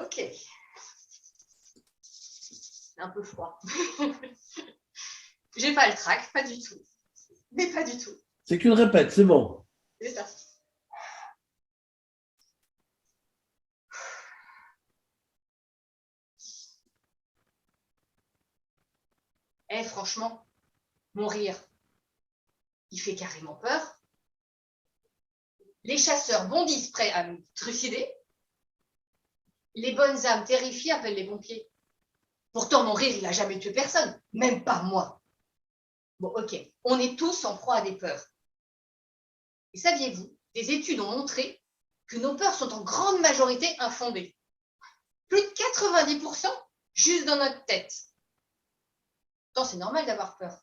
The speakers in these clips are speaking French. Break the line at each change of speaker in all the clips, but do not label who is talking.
Ok. C'est un peu froid. J'ai pas le trac, pas du tout. Mais pas du tout.
C'est qu'une répète, c'est bon.
C'est ça. Eh, franchement, mon rire, il fait carrément peur. Les chasseurs bondissent prêts à me trucider. Les bonnes âmes terrifiées appellent les pompiers. Pourtant, mon rire, il n'a jamais tué personne, même pas moi. Bon, ok, on est tous en proie à des peurs. Et saviez-vous, des études ont montré que nos peurs sont en grande majorité infondées. Plus de 90% juste dans notre tête. Pourtant, c'est normal d'avoir peur.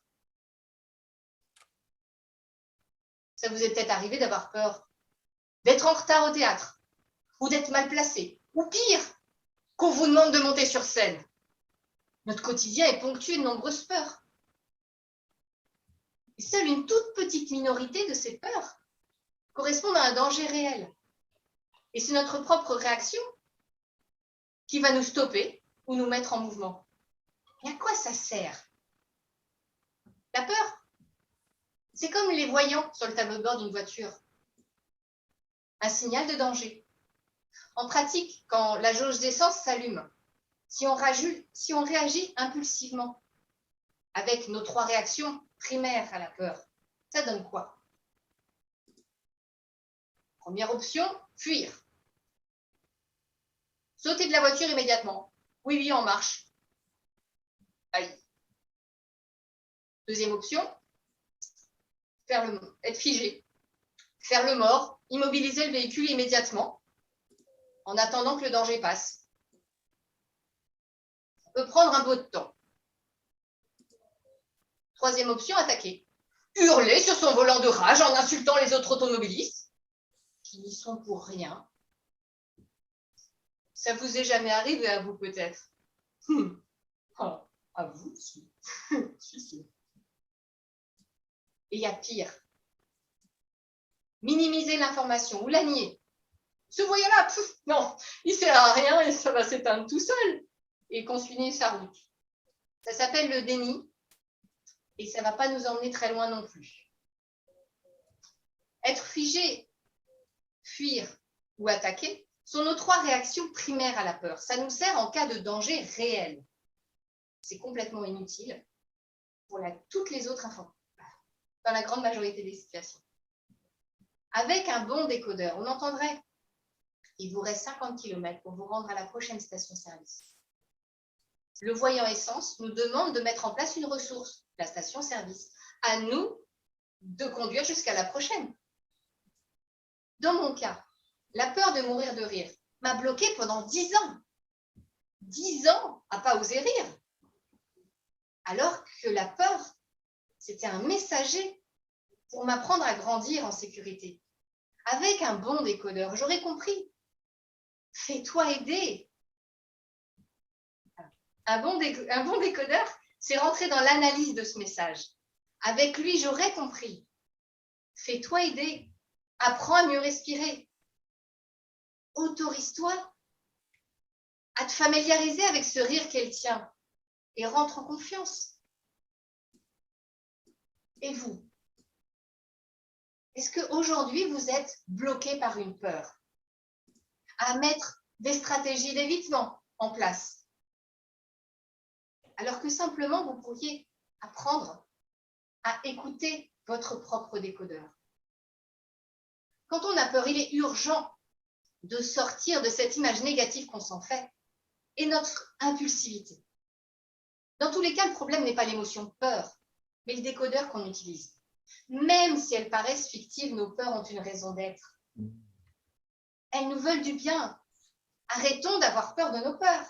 Ça vous est peut-être arrivé d'avoir peur d'être en retard au théâtre, ou d'être mal placé, ou pire, qu'on vous demande de monter sur scène. Notre quotidien est ponctué de nombreuses peurs. Et seule une toute petite minorité de ces peurs correspondent à un danger réel. Et c'est notre propre réaction qui va nous stopper ou nous mettre en mouvement. Et à quoi ça sert? La peur, c'est comme les voyants sur le tableau de bord d'une voiture. Un signal de danger. En pratique, quand la jauge d'essence s'allume, si on réagit impulsivement avec nos 3 réactions primaires à la peur, ça donne quoi? Première option, fuir. Sauter de la voiture immédiatement. Oui, oui, en marche. Aïe. Deuxième option, être figé. Faire le mort, immobiliser le véhicule immédiatement en attendant que le danger passe. Ça peut prendre un peu de temps. Troisième option, attaquer. Hurler sur son volant de rage en insultant les autres automobilistes qui n'y sont pour rien. Ça vous est jamais arrivé à vous peut-être? Oh, à vous, si. Si. Et il y a pire. Minimiser l'information ou la nier. Ce voyant-là, non, il ne sert à rien et ça va s'éteindre tout seul. Et continuer sa route. Ça s'appelle le déni et ça ne va pas nous emmener très loin non plus. Être figé, fuir ou attaquer sont nos 3 réactions primaires à la peur. Ça nous sert en cas de danger réel. C'est complètement inutile pour toutes les autres informations, dans la grande majorité des situations. Avec un bon décodeur, on entendrait, il vous reste 50 km pour vous rendre à la prochaine station-service. Le voyant essence nous demande de mettre en place une ressource, la station-service. À nous de conduire jusqu'à la prochaine. Dans mon cas, la peur de mourir de rire m'a bloqué pendant 10 ans. 10 ans à pas oser rire. Alors que la peur, c'était un messager pour m'apprendre à grandir en sécurité. Avec un bon décodeur, j'aurais compris. Fais-toi aider. Un bon décodeur, c'est rentrer dans l'analyse de ce message. Avec lui, j'aurais compris. Fais-toi aider. Apprends à mieux respirer. Autorise-toi à te familiariser avec ce rire qu'elle tient et rentre en confiance. Et vous? Est-ce qu'aujourd'hui, vous êtes bloqué par une peur à mettre des stratégies d'évitement en place? Alors que simplement, vous pourriez apprendre à écouter votre propre décodeur. Quand on a peur, il est urgent de sortir de cette image négative qu'on s'en fait et notre impulsivité. Dans tous les cas, le problème n'est pas l'émotion peur, mais le décodeur qu'on utilise. Même si elles paraissent fictives, nos peurs ont une raison d'être. Elles nous veulent du bien. Arrêtons d'avoir peur de nos peurs.